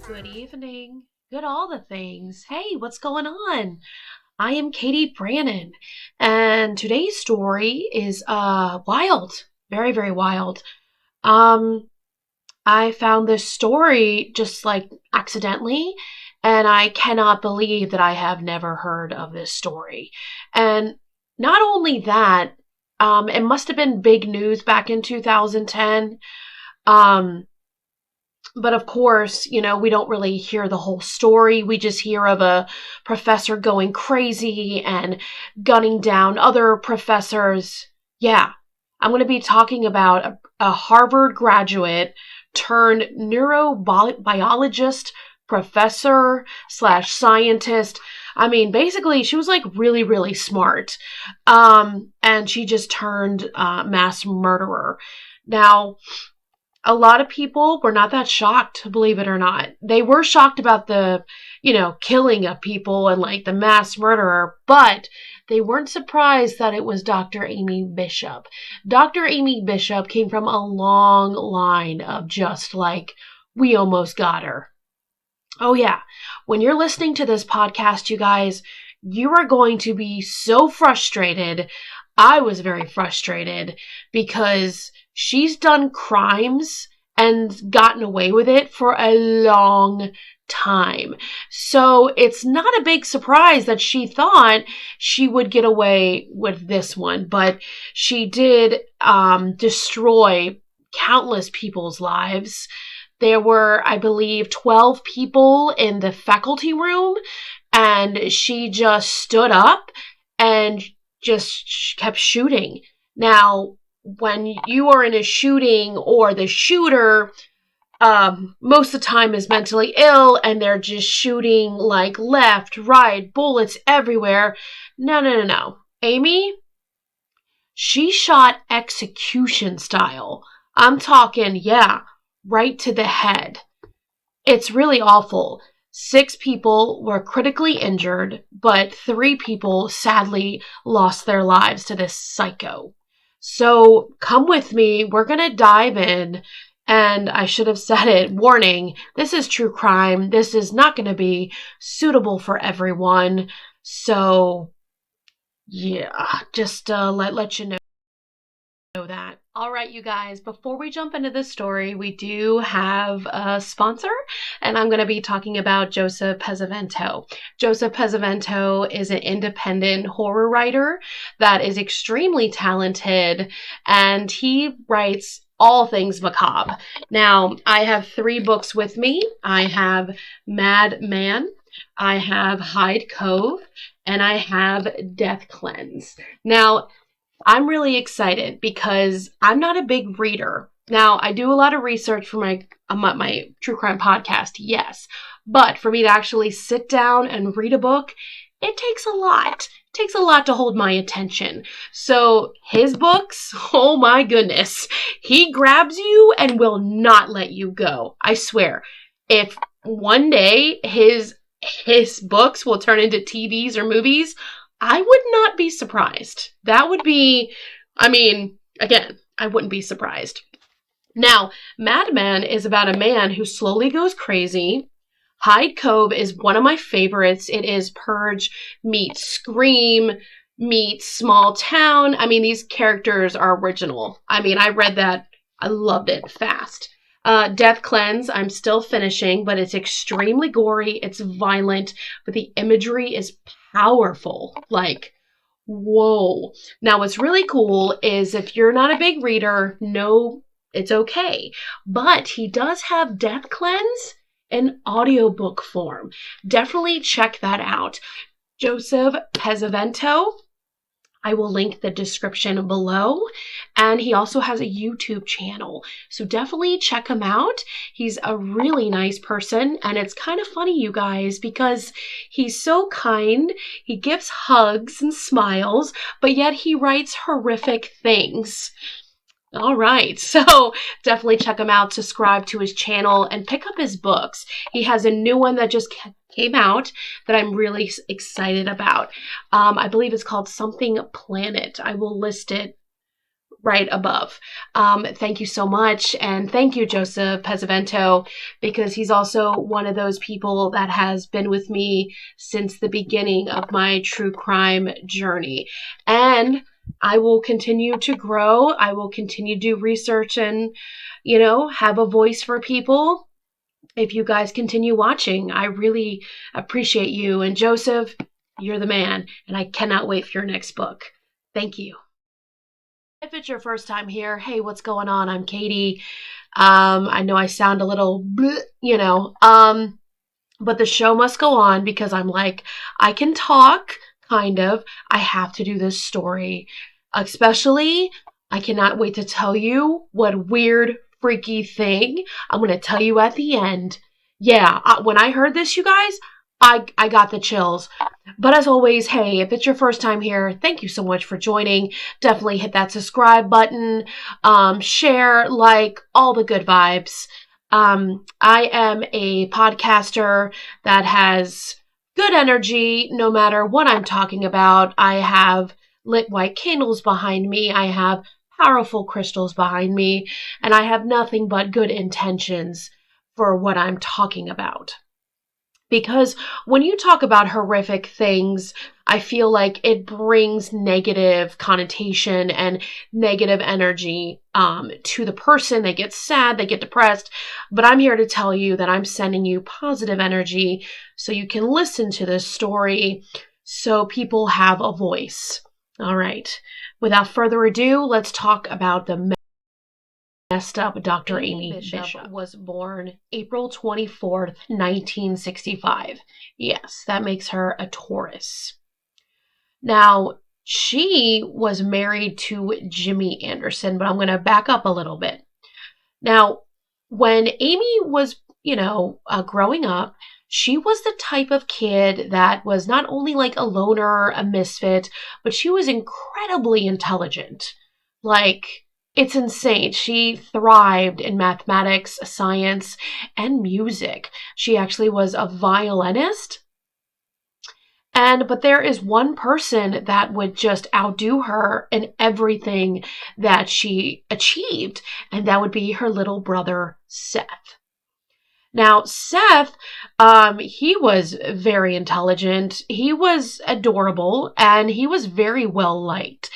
Good evening. Good all the things. Hey, what's going on? I am Catie Brannon, and today's story is wild. Very, very wild. Um I found this story just like accidentally, and I cannot believe that I have never heard of this story. And not only that, it must have been big news back in 2010. Um but of course, we don't really hear the whole story. We just hear of a professor going crazy and gunning down other professors. Yeah, I'm going to be talking about a Harvard graduate turned neurobiologist professor slash scientist. I mean, basically, she was like really, really smart. And she just turned mass murderer. Now, a lot of people were not that shocked, believe it or not. They were shocked about the, killing of people and like the mass murderer, but they weren't surprised that it was Dr. Amy Bishop. Dr. Amy Bishop came from a long line of just like, we almost got her. Oh yeah, when you're listening to this podcast, you guys, you are going to be so frustrated. I was very frustrated because she's done crimes and gotten away with it for a long time. So it's not a big surprise that she thought she would get away with this one, but she did destroy countless people's lives. There were, I believe, 12 people in the faculty room, and she just stood up and just kept shooting. Now, when you are in a shooting or the shooter, most of the time is mentally ill and they're just shooting like left, right, bullets everywhere. No. Amy, she shot execution style. I'm talking, yeah, right to the head. It's really awful. 6 people were critically injured, but 3 people sadly lost their lives to this psycho. So come with me. We're going to dive in. And I should have said it. Warning, this is true crime. This is not going to be suitable for everyone. So, yeah, just let you know that. All right, you guys, before we jump into this story, we do have a sponsor, and I'm going to be talking about Joseph Pesavento. Joseph Pesavento is an independent horror writer that is extremely talented, and he writes all things macabre. Now, I have 3 books with me. I have Madman, I have Hyde, Cove, and I have Death Cleanse. Now, I'm really excited because I'm not a big reader. Now, I do a lot of research for my true crime podcast, yes. But for me to actually sit down and read a book, it takes a lot. It takes a lot to hold my attention. So his books, oh my goodness, he grabs you and will not let you go. I swear. If one day his books will turn into TVs or movies, I would not be surprised. That would be, again, I wouldn't be surprised. Now, Madman is about a man who slowly goes crazy. Hyde Cove is one of my favorites. It is Purge meets Scream meets Small Town. These characters are original. I read that. I loved it fast. Death Cleanse, I'm still finishing, but it's extremely gory. It's violent, but the imagery is powerful. Like, whoa. Now, what's really cool is if you're not a big reader, no, it's okay. But he does have Death Cleanse in audiobook form. Definitely check that out. Joseph Pesavento. I will link the description below. And he also has a YouTube channel. So definitely check him out. He's a really nice person. And it's kind of funny, you guys, because he's so kind. He gives hugs and smiles, but yet he writes horrific things. All right, so definitely check him out, subscribe to his channel, and pick up his books. He has a new one that just came out that I'm really excited about. I believe it's called Something Planet. I will list it right above. Thank you so much. And thank you, Joseph Pesavento, because he's also one of those people that has been with me since the beginning of my true crime journey. And I will continue to grow. I will continue to do research and, have a voice for people. If you guys continue watching, I really appreciate you. And Joseph, you're the man. And I cannot wait for your next book. Thank you. If it's your first time here, hey, what's going on? I'm Catie. I know I sound a little, but the show must go on because I'm like, I can talk, kind of. I have to do this story. Especially, I cannot wait to tell you what weird, freaky thing I'm going to tell you at the end. Yeah, when I heard this, you guys, I got the chills. But as always, hey, if it's your first time here, thank you so much for joining. Definitely hit that subscribe button, share, like, all the good vibes. I am a podcaster that has good energy no matter what I'm talking about. I have lit white candles behind me. I have powerful crystals behind me. And I have nothing but good intentions for what I'm talking about. Because when you talk about horrific things, I feel like it brings negative connotation and negative energy to the person. They get sad, they get depressed. But I'm here to tell you that I'm sending you positive energy so you can listen to this story so people have a voice. All right. Without further ado, let's talk about the messed up Dr. Amy Bishop was born April 24th, 1965. Yes, that makes her a Taurus. Now, she was married to Jimmy Anderson, but I'm going to back up a little bit. Now, when Amy was, growing up, she was the type of kid that was not only like a loner, a misfit, but she was incredibly intelligent. Like, it's insane. She thrived in mathematics, science, and music. She actually was a violinist. But there is one person that would just outdo her in everything that she achieved, and that would be her little brother, Seth. Now, Seth, he was very intelligent. He was adorable, and he was very well liked.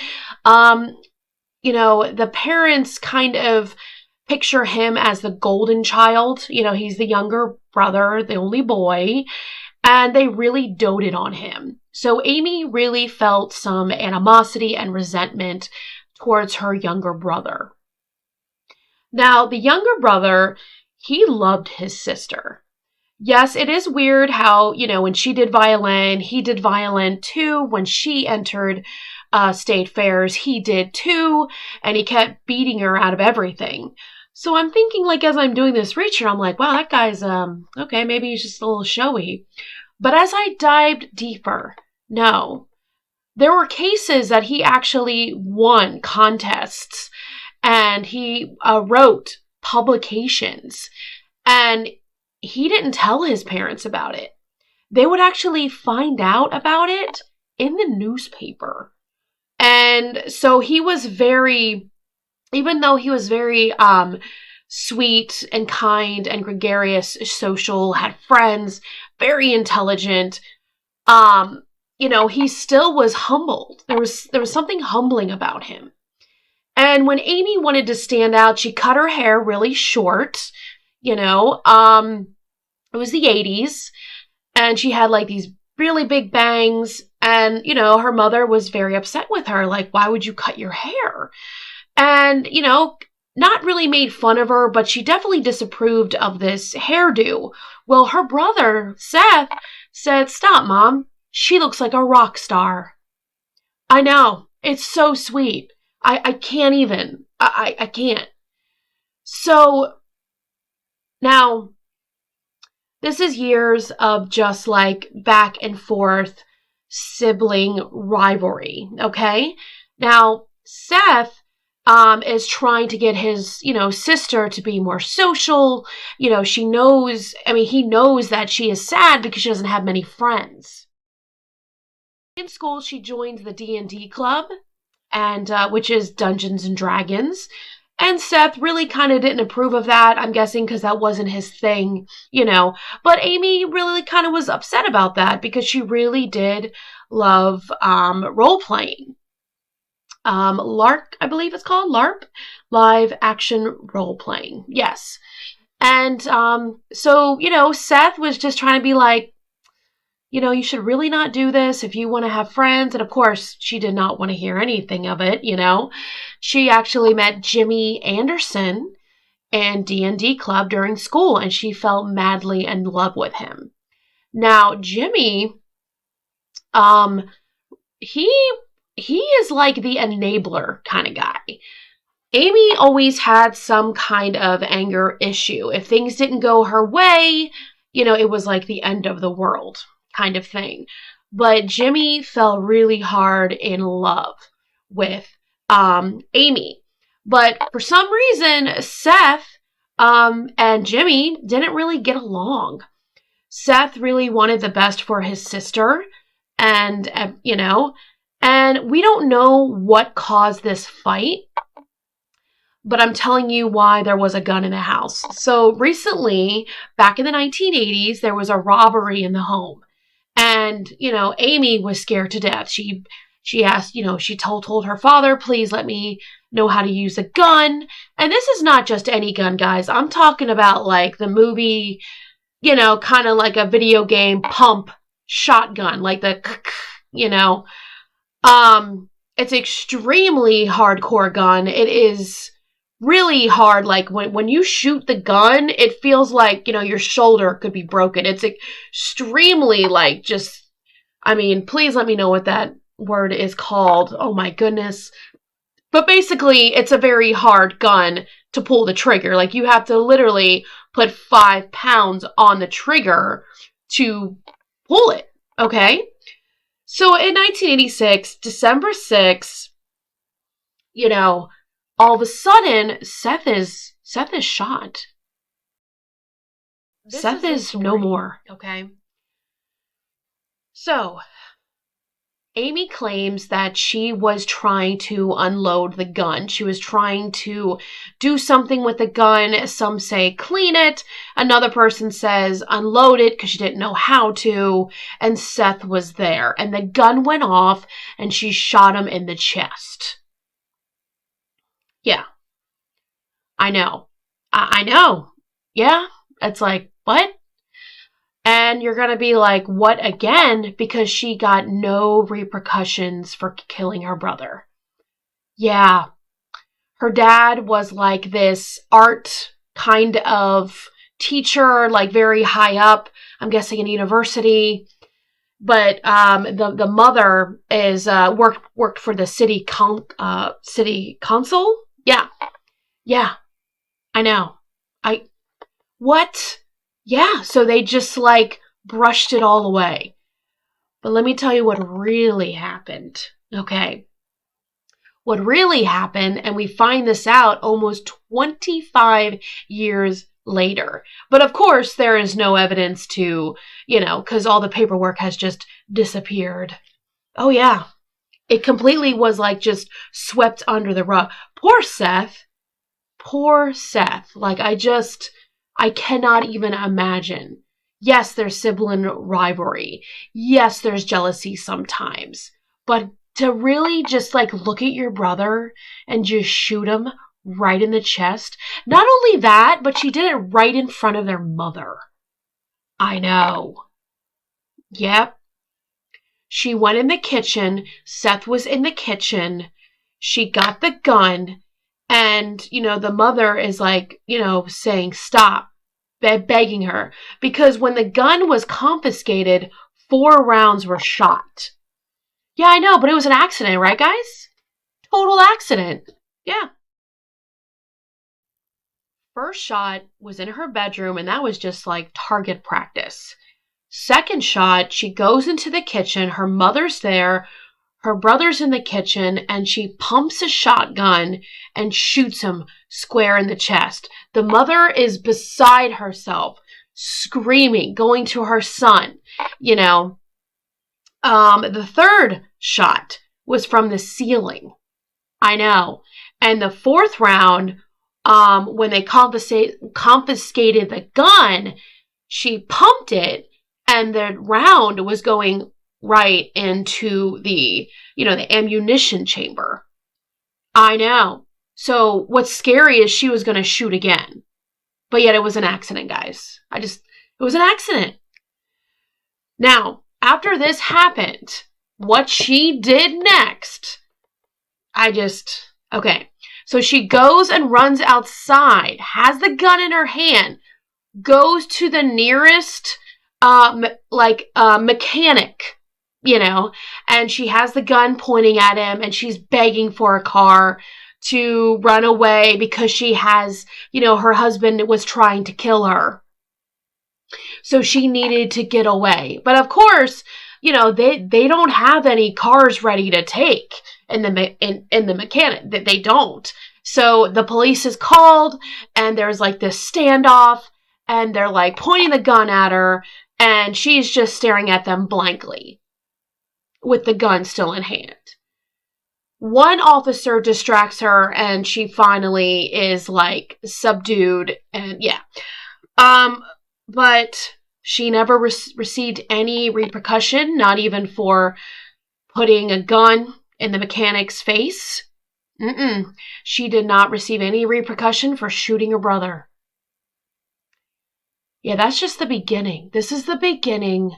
The parents kind of picture him as the golden child. He's the younger brother, the only boy, and they really doted on him. So Amy really felt some animosity and resentment towards her younger brother. Now, the younger brother, he loved his sister. Yes, it is weird how, when she did violin, he did violin too. When she entered state fairs, he did too, and he kept beating her out of everything. So I'm thinking, like, as I'm doing this research, I'm like, wow, that guy's, okay, maybe he's just a little showy. But as I dived deeper, no. There were cases that he actually won contests, and he wrote publications, and he didn't tell his parents about it. They would actually find out about it in the newspaper. And so he was even though he was very sweet and kind and gregarious, social, had friends, very intelligent, he still was humbled. There was something humbling about him. And when Amy wanted to stand out, she cut her hair really short, it was the 80s, and she had like these really big bangs, and, her mother was very upset with her, like, why would you cut your hair? And, not really made fun of her, but she definitely disapproved of this hairdo. Well, her brother, Seth, said, stop, Mom. She looks like a rock star. I know. It's so sweet. I can't even. I can't. So, now, this is years of just like back and forth sibling rivalry, okay? Now, Seth is trying to get his, sister to be more social. He knows that she is sad because she doesn't have many friends. In school, she joins the D&D club, and which is Dungeons and Dragons. And Seth really kind of didn't approve of that, I'm guessing because that wasn't his thing, But Amy really kind of was upset about that because she really did love role-playing. LARP, I believe it's called, LARP, live action role-playing, yes. And so, Seth was just trying to be like, you should really not do this if you want to have friends. And of course, she did not want to hear anything of it, She actually met Jimmy Anderson and D&D club during school, and she fell madly in love with him. Now, Jimmy, he is like the enabler kind of guy. Amy always had some kind of anger issue. If things didn't go her way, it was like the end of the world kind of thing. But Jimmy fell really hard in love with Amy. But for some reason, Seth and Jimmy didn't really get along. Seth really wanted the best for his sister, and and we don't know what caused this fight, but I'm telling you why there was a gun in the house. So recently, back in the 1980s, there was a robbery in the home. And, Amy was scared to death. She asked, she told her father, please let me know how to use a gun. And this is not just any gun, guys. I'm talking about like the movie, kind of like a video game pump shotgun, like the, it's extremely hardcore gun. It is really hard. Like when you shoot the gun, it feels like, your shoulder could be broken. It's extremely please let me know what that word is called. Oh my goodness. But basically, it's a very hard gun to pull the trigger. Like you have to literally put 5 pounds on the trigger to pull it. Okay. So in 1986, December 6th, all of a sudden, Seth is shot. Seth is no more, okay? So, Amy claims that she was trying to unload the gun. She was trying to do something with the gun. Some say clean it. Another person says unload it because she didn't know how to. And Seth was there. And the gun went off and she shot him in the chest. Yeah. I know. I know. Yeah. It's like, what? And you're going to be like, what again? Because she got no repercussions for killing her brother. Yeah. Her dad was like this art kind of teacher, like very high up, I'm guessing in university. But the mother is worked for the city council. Yeah. Yeah. I know. What? Yeah, so they just brushed it all away. But let me tell you what really happened, okay? What really happened, and we find this out almost 25 years later. But of course, there is no evidence to, because all the paperwork has just disappeared. Oh yeah, it completely was just swept under the rug. Poor Seth. I cannot even imagine. Yes, there's sibling rivalry. Yes, there's jealousy sometimes. But to really just look at your brother and just shoot him right in the chest. Not only that, but she did it right in front of their mother. I know. Yep. She went in the kitchen. Seth was in the kitchen. She got the gun. And, the mother is saying, stop, begging her. Because when the gun was confiscated, 4 rounds were shot. Yeah, I know, but it was an accident, right, guys? Total accident. Yeah. First shot was in her bedroom, and that was just target practice. Second shot, she goes into the kitchen. Her mother's there. Her brother's in the kitchen, and she pumps a shotgun and shoots him square in the chest. The mother is beside herself, screaming, going to her son. The third shot was from the ceiling. I know. And the fourth round, when they confiscated the gun, she pumped it, and the round was going right into the ammunition chamber. I know. So what's scary is she was going to shoot again. But yet it was an accident, guys. It was an accident. Now, after this happened, what she did next, okay. So she goes and runs outside, has the gun in her hand, goes to the nearest, mechanic, and she has the gun pointing at him, and she's begging for a car to run away because she has, her husband was trying to kill her. So she needed to get away. But of course, they don't have any cars ready to take in the mechanic. That they don't. So the police is called, and there's like this standoff, and they're like pointing the gun at her, and she's just staring at them blankly with the gun still in hand. One officer distracts her, and she finally is like subdued, and yeah. But she never received any repercussion, not even for putting a gun in the mechanic's face. She did not receive any repercussion for shooting her brother. Yeah, that's just the beginning. This is the beginning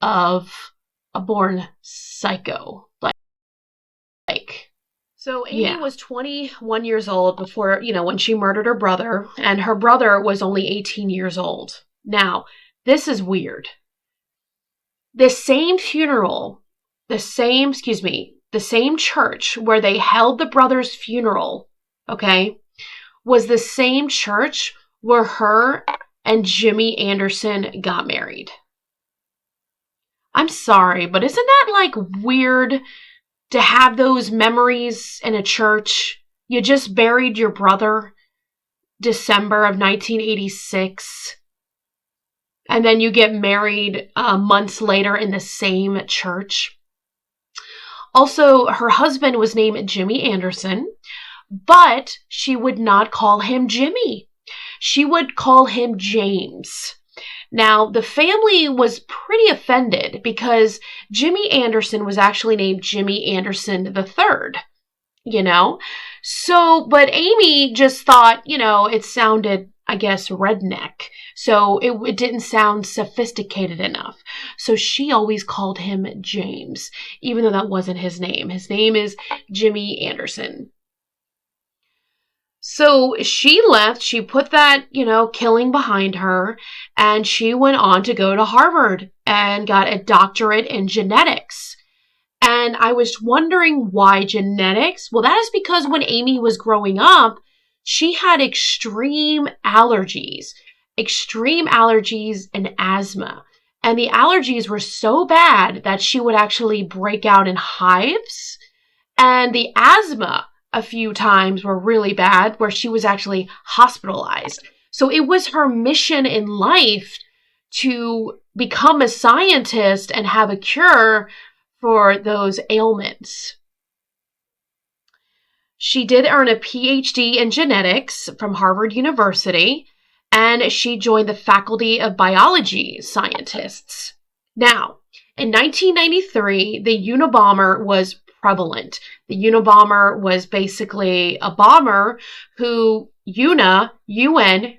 of a born psycho. So Amy was 21 years old before, when she murdered her brother, and her brother was only 18 years old. Now, this is weird. The same church where they held the brother's funeral, okay, was the same church where her and Jimmy Anderson got married. I'm sorry, but isn't that weird to have those memories in a church? You just buried your brother December of 1986. And then you get married months later in the same church. Also, her husband was named Jimmy Anderson, but she would not call him Jimmy. She would call him James. Now, the family was pretty offended because Jimmy Anderson was actually named Jimmy Anderson III, So, but Amy just thought, it sounded, I guess, redneck. So it didn't sound sophisticated enough. So she always called him James, even though that wasn't his name. His name is Jimmy Anderson. So she left, she put that, killing behind her, and she went on to go to Harvard and got a doctorate in genetics. And I was wondering why genetics? Well, that is because when Amy was growing up, she had extreme allergies and asthma. And the allergies were so bad that she would actually break out in hives. And the asthma a few times were really bad, where she was actually hospitalized. So it was her mission in life to become a scientist and have a cure for those ailments. She did earn a PhD in genetics from Harvard University, and she joined the faculty of biology scientists. Now, in 1993, the Unabomber was prevalent. The Unabomber was basically a bomber who UN,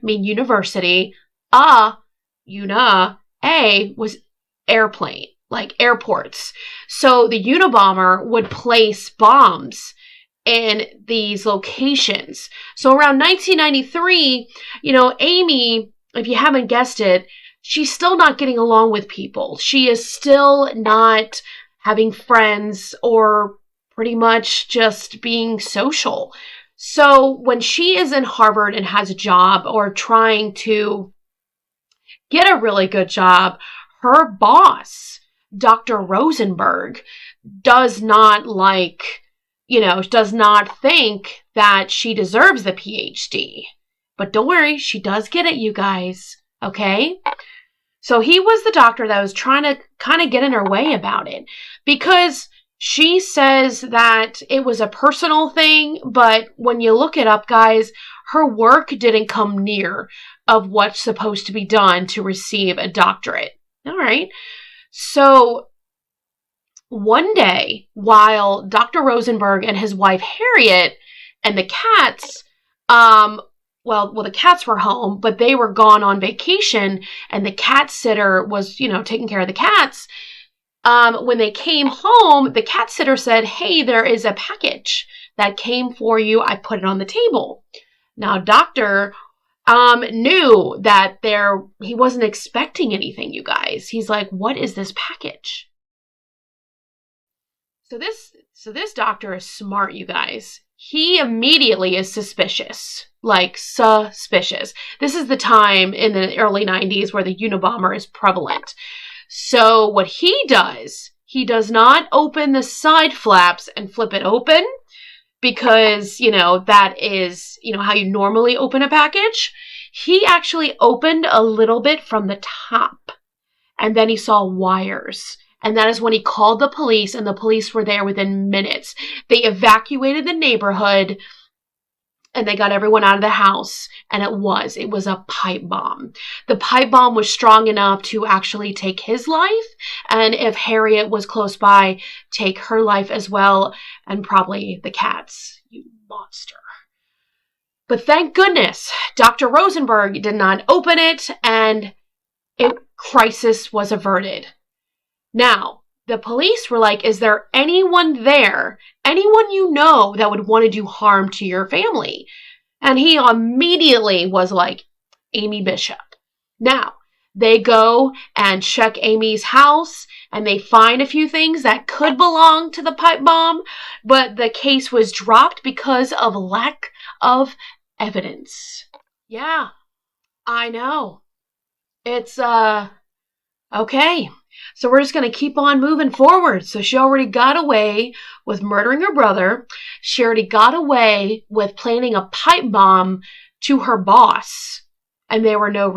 mean university, A was airplane, like airports. So the Unabomber would place bombs in these locations. So around 1993, Amy, if you haven't guessed it, she's still not getting along with people. She is still not having friends or pretty much just being social. So when she is in Harvard and has a job or trying to get a really good job, her boss, Dr. Rosenberg, does not think that she deserves the PhD. But don't worry, she does get it, you guys. Okay? So he was the doctor that was trying to kind of get in her way about it, because She says that it was a personal thing, but when you look it up, guys, her work didn't come near of what's supposed to be done to receive a doctorate. All right. So one day, while Dr. Rosenberg and his wife Harriet and the cats, well, the cats were home, but they were gone on vacation, and the cat sitter was, taking care of the cats. When they came home, the cat sitter said, "Hey, there is a package that came for you. I put it on the table." Now, Doctor knew that he wasn't expecting anything, you guys. He's like, "What is this package?" So this doctor is smart, you guys. He immediately is suspicious. Like, suspicious. This is the time in the early 90s where the Unabomber is prevalent. So what he does not open the side flaps and flip it open because, that is, how you normally open a package. He actually opened a little bit from the top, and then he saw wires. And that is when he called the police, and the police were there within minutes. They evacuated the neighborhood, and they got everyone out of the house, and it was a pipe bomb. The pipe bomb was strong enough to actually take his life, and if Harriet was close by, take her life as well, and probably the cat's. You monster. But thank goodness, Dr. Rosenberg did not open it, and crisis was averted. Now, the police were like, "Is there anyone there, anyone that would want to do harm to your family?" And he immediately was like, "Amy Bishop." Now, they go and check Amy's house, and they find a few things that could belong to the pipe bomb, but the case was dropped because of lack of evidence. Yeah, I know. It's, okay. So we're just going to keep on moving forward. So she already got away with murdering her brother. She already got away with planning a pipe bomb to her boss. And there were no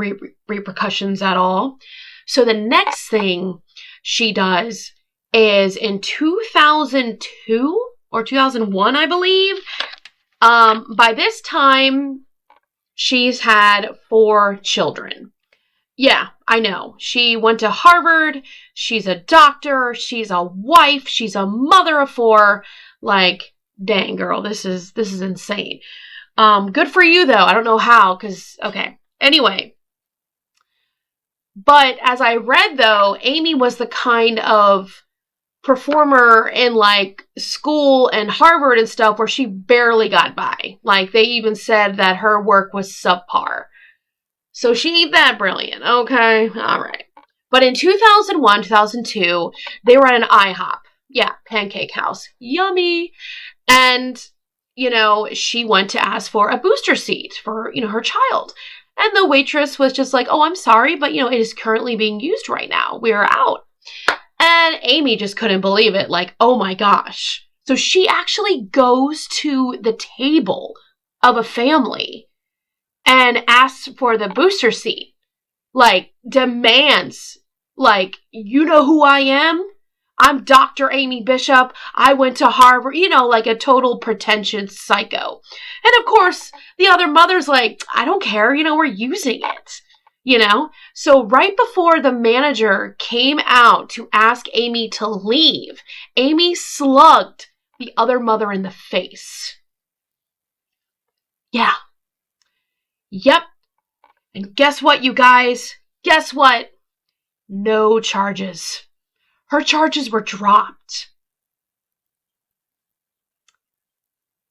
repercussions at all. So the next thing she does is in 2002 or 2001, I believe. By this time, she's had 4 children. Yeah, I know. She went to Harvard. She's a doctor. She's a wife. She's a mother of 4. Like, dang, girl, this is insane. Good for you, though. I don't know how, because, okay. Anyway. But as I read, though, Amy was the kind of performer in, like, school and Harvard and stuff where she barely got by. Like, they even said that her work was subpar. So she ain't that brilliant, okay? All right. But in 2001, 2002, they were at an IHOP. Yeah, Pancake House. Yummy. And, she went to ask for a booster seat for, her child. And the waitress was just like, "Oh, I'm sorry, but, it is currently being used right now. We are out." And Amy just couldn't believe it. Like, oh my gosh. So she actually goes to the table of a family and asks for the booster seat, like, demands, like, "You know who I am? I'm Dr. Amy Bishop. I went to Harvard," like a total pretentious psycho. And of course, the other mother's like, "I don't care, we're using it." So right before the manager came out to ask Amy to leave, Amy slugged the other mother in the face. Yeah. Yep. And guess what, you guys? Guess what? No charges. Her charges were dropped.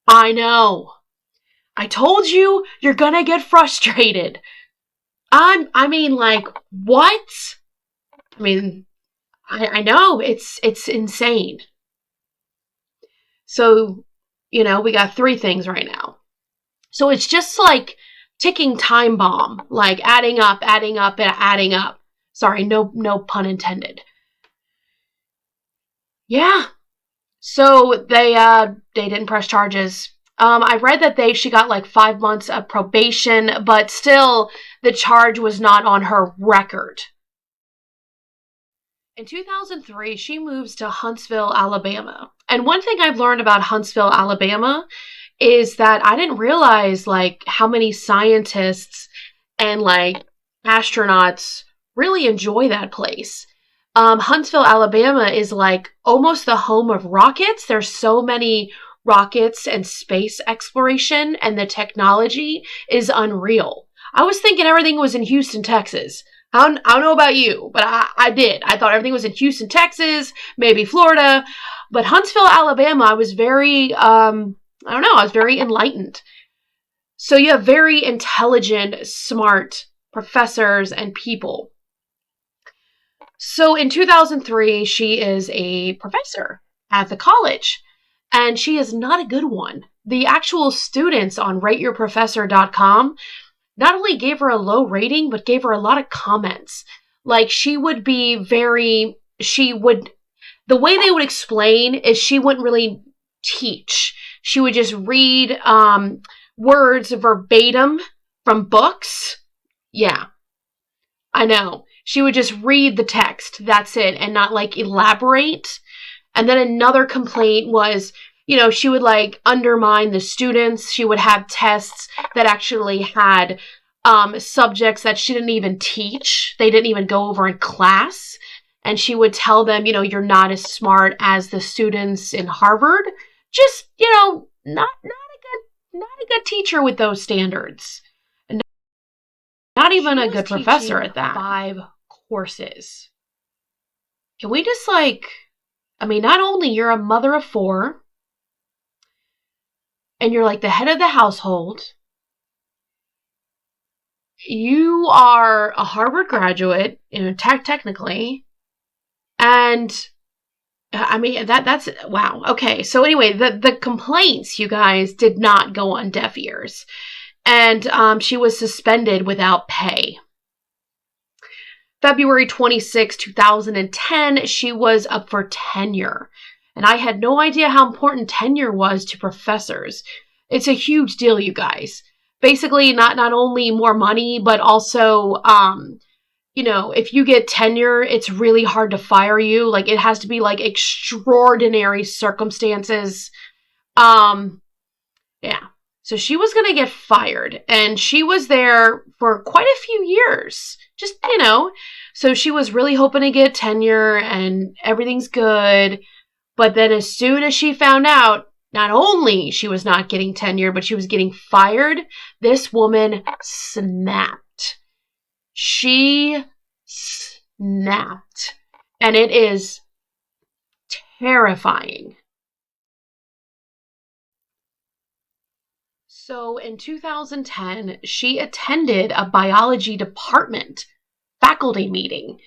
I know. I told you you're gonna get frustrated. I mean, like, what? I mean, I know it's insane. So, we got 3 things right now. So it's just like ticking time bomb, like adding up, and adding up. Sorry, no pun intended. Yeah. So they didn't press charges. I read that she got like 5 months of probation, but still the charge was not on her record. In 2003, she moves to Huntsville, Alabama. And one thing I've learned about Huntsville, Alabama is that I didn't realize like how many scientists and like astronauts really enjoy that place. Huntsville, Alabama is like almost the home of rockets. There's so many rockets and space exploration, and the technology is unreal. I was thinking everything was in Houston, Texas. I don't know about you, but I did. I thought everything was in Houston, Texas, maybe Florida. But Huntsville, Alabama, I was very, I was very enlightened. So you have very intelligent, smart professors and people. So in 2003, she is a professor at the college, and she is not a good one. The actual students on rateyourprofessor.com not only gave her a low rating, but gave her a lot of comments. Like the way they would explain is she wouldn't really teach. She would just read words verbatim from books. Yeah, I know. She would just read the text, that's it, and not like elaborate. And then another complaint was, she would like undermine the students. She would have tests that actually had subjects that she didn't even teach. They didn't even go over in class. And she would tell them, you're not as smart as the students in Harvard. Just, not a good teacher with those standards. And not even a good professor at that. 5 courses. Can we just not only you're a mother of 4, and you're like the head of the household, you are a Harvard graduate, technically, and that's wow. Okay, so anyway, the complaints, you guys, did not go on deaf ears, and she was suspended without pay. February 26, 2010, she was up for tenure. And I had no idea how important tenure was to professors. It's a huge deal, you guys. Basically, not only more money, but also, if you get tenure, it's really hard to fire you. Like, it has to be, like, extraordinary circumstances. Yeah. So she was going to get fired. And she was there for quite a few years. Just, So she was really hoping to get tenure and everything's good. But then as soon as she found out, not only she was not getting tenure, but she was getting fired, this woman snapped. She snapped. And it is terrifying. So in 2010, she attended a biology department faculty meeting.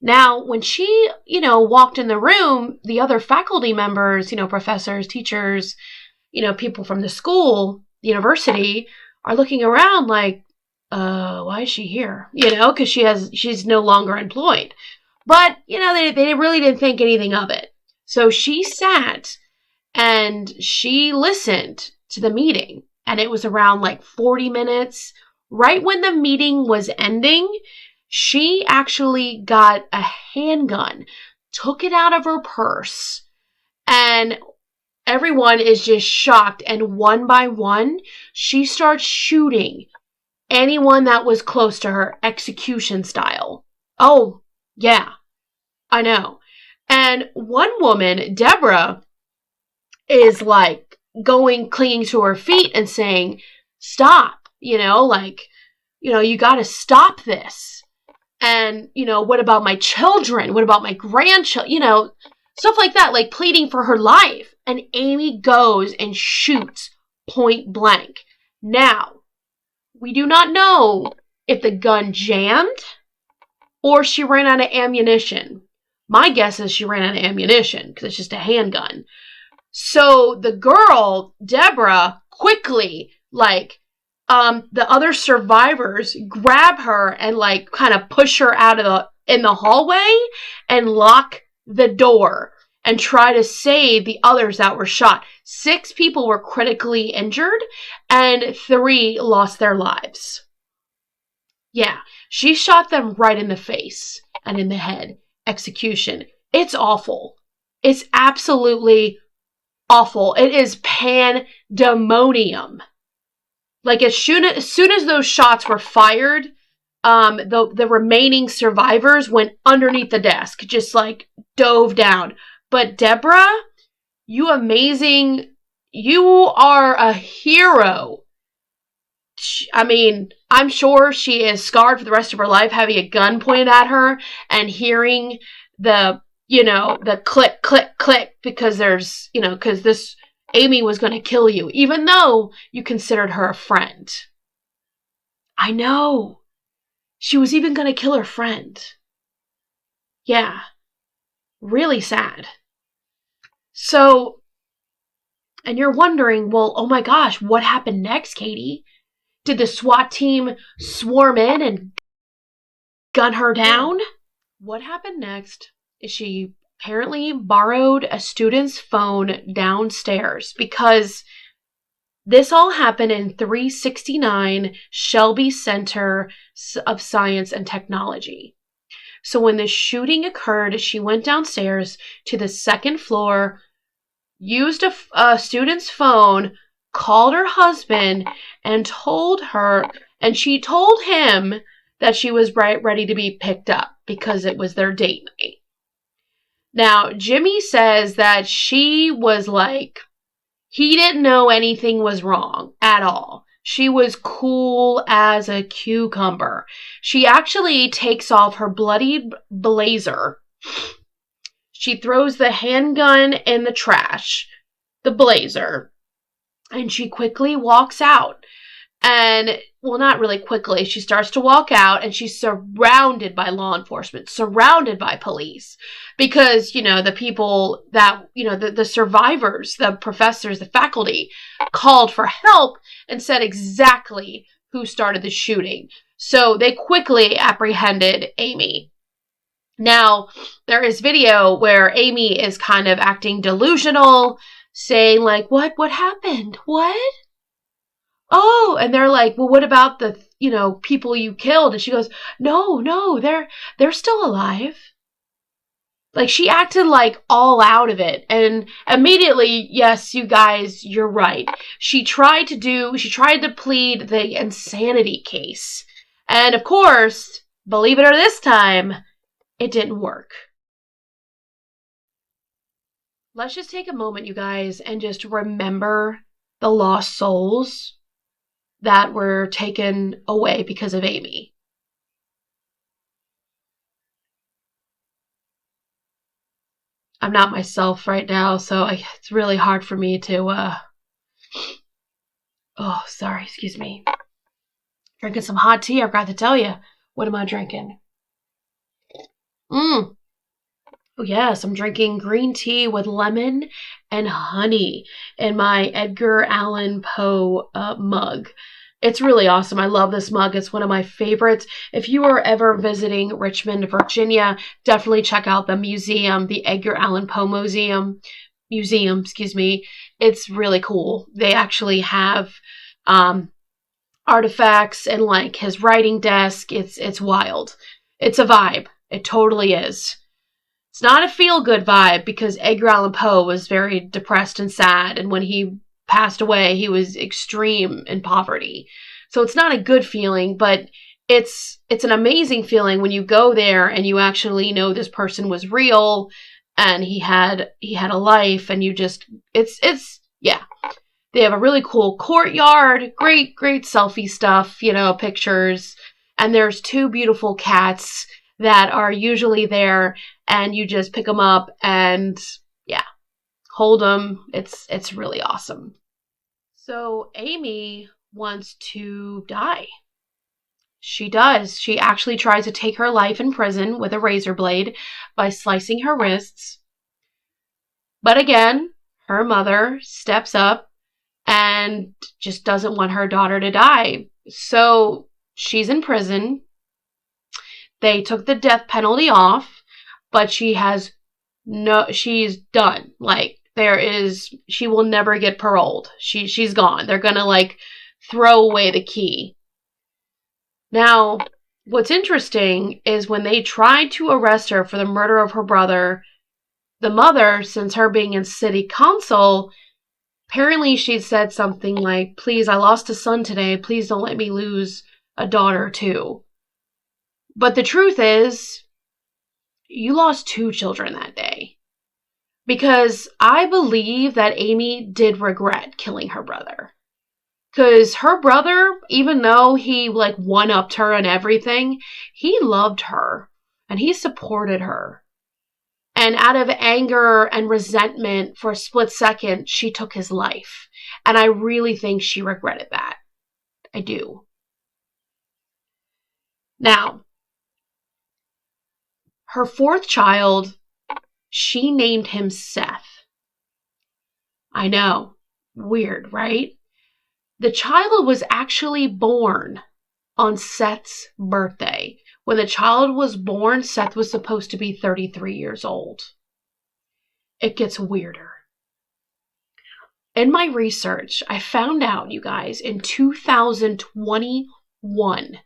Now, when she, walked in the room, the other faculty members, professors, teachers, people from the school, the university, are looking around like, why is she here? Because she's no longer employed. But, they really didn't think anything of it. So she sat and she listened to the meeting. And it was around like 40 minutes. Right when the meeting was ending, she actually got a handgun, took it out of her purse, and everyone is just shocked. And one by one, she starts shooting anyone that was close to her, execution style. Oh, yeah, I know. And one woman, Deborah, is like clinging to her feet and saying, stop, you got to stop this. And, what about my children? What about my grandchildren? Stuff like that, like pleading for her life. And Amy goes and shoots point blank. Now, we do not know if the gun jammed or she ran out of ammunition. My guess is she ran out of ammunition because it's just a handgun. So the girl, Deborah, quickly, the other survivors grab her and kind of push her out of in the hallway and lock the door and try to save the others that were shot. 6 people were critically injured and 3 lost their lives. Yeah, she shot them right in the face and in the head. execution. It's awful. It's absolutely awful. It is pandemonium. Like as soon as those shots were fired, the remaining survivors went underneath the desk, just like dove down. But Deborah, you are a hero. I mean, I'm sure she is scarred for the rest of her life having a gun pointed at her and hearing the click, click, click, because because this Amy was going to kill you, even though you considered her a friend. I know. She was even going to kill her friend. Yeah. Really sad. So, and you're wondering, well, oh my gosh, what happened next, Catie? Did the SWAT team swarm in and gun her down? What happened next is she apparently borrowed a student's phone downstairs, because this all happened in 369 Shelby Center of Science and Technology. So when the shooting occurred, she went downstairs to the second floor, used a student's phone, called her husband, and she told him that she was ready to be picked up because it was their date night. Now, Jimmy says that she was like, he didn't know anything was wrong at all. She was cool as a cucumber. She actually takes off her bloody blazer. She throws the handgun in the trash, the blazer, and she quickly walks out. And, well, not really quickly. She starts to walk out, and she's surrounded by law enforcement, surrounded by police. Because, the people that, the survivors, the professors, the faculty, called for help and said exactly who started the shooting. So they quickly apprehended Amy. Now, there is video where Amy is kind of acting delusional, saying like, what happened? What? Oh, and they're like, well, what about the, people you killed? And she goes, no, they're still alive. Like, she acted like all out of it. And immediately, yes, you guys, you're right. She tried to plead the insanity case. And of course, believe it or this time, it didn't work. Let's just take a moment, you guys, and just remember the lost souls that were taken away because of Amy. I'm not myself right now, so it's really hard for me to, excuse me. Drinking some hot tea, I forgot to tell you. What am I drinking? Oh yes, I'm drinking green tea with lemon and honey in my Edgar Allan Poe mug. It's really awesome. I love this mug. It's one of my favorites. If you are ever visiting Richmond, Virginia, definitely check out the museum, the Edgar Allan Poe Museum. It's really cool. They actually have artifacts and like his writing desk. It's wild. It's a vibe. It totally is. It's not a feel-good vibe because Edgar Allan Poe was very depressed and sad, and when he passed away, he was extreme in poverty. So it's not a good feeling, but it's an amazing feeling when you go there and you actually know this person was real and he had a life, and you just yeah. They have a really cool courtyard, great selfie stuff, pictures, and there's 2 beautiful cats that are usually there, and you just pick them up and hold them. It's really awesome. So Amy wants to die. She does. She actually tries to take her life in prison with a razor blade by slicing her wrists. But again, her mother steps up and just doesn't want her daughter to die. So she's in prison. They took the death penalty off, but she's done. Like, she will never get paroled. She's gone. They're gonna throw away the key. Now, what's interesting is when they tried to arrest her for the murder of her brother, the mother, since her being in city council, apparently she said something like, please, I lost a son today. Please don't let me lose a daughter too. But the truth is, you lost 2 children that day. Because I believe that Amy did regret killing her brother. Because her brother, even though he one-upped her and everything, he loved her and he supported her. And out of anger and resentment for a split second, she took his life. And I really think she regretted that. I do. Now, her 4th child, she named him Seth. I know. Weird, right? The child was actually born on Seth's birthday. When the child was born, Seth was supposed to be 33 years old. It gets weirder. In my research, I found out, you guys, in 2021,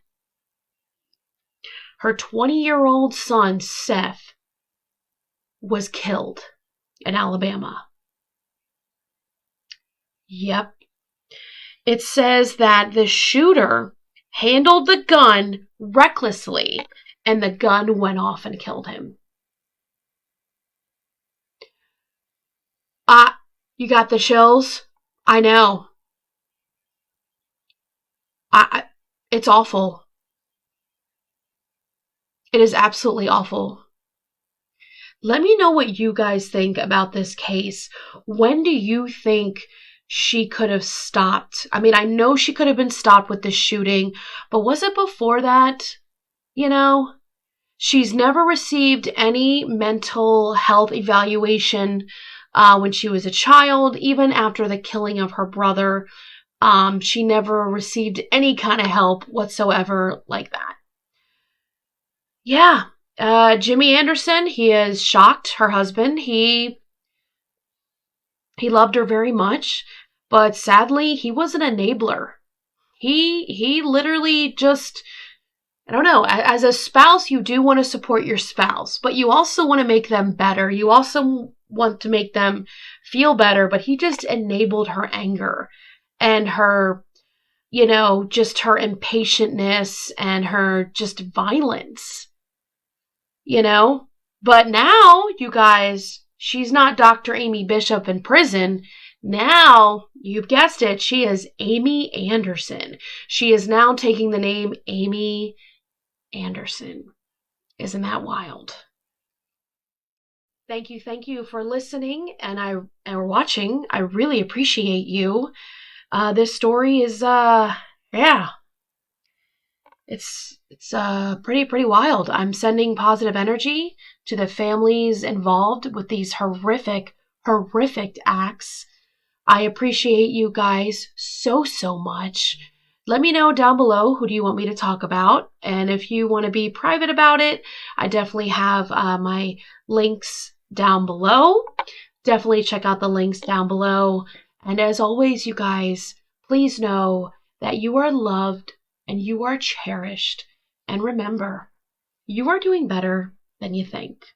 her 20-year-old son, Seth, was killed in Alabama. Yep. It says that the shooter handled the gun recklessly, and the gun went off and killed him. You got the chills? I know. It's awful. It is absolutely awful. Let me know what you guys think about this case. When do you think she could have stopped? I mean, I know she could have been stopped with the shooting, but was it before that? She's never received any mental health evaluation when she was a child, even after the killing of her brother. She never received any kind of help whatsoever like that. Yeah. Jimmy Anderson, he is shocked. Her husband, he loved her very much, but sadly, he was an enabler. He literally just, I don't know, as a spouse, you do want to support your spouse, but you also want to make them better. You also want to make them feel better, but he just enabled her anger and her, just her impatientness and her just violence. But now, you guys, she's not Dr. Amy Bishop in prison. Now, you've guessed it, she is Amy Anderson. She is now taking the name Amy Anderson. Isn't that wild? Thank you for listening and watching. I really appreciate you. This story is, it's pretty wild. I'm sending positive energy to the families involved with these horrific acts. I appreciate you guys so much. Let me know down below who do you want me to talk about. And if you want to be private about it, I definitely have my links down below. Definitely check out the links down below. And as always, you guys, please know that you are loved and you are cherished. And remember, you are doing better than you think.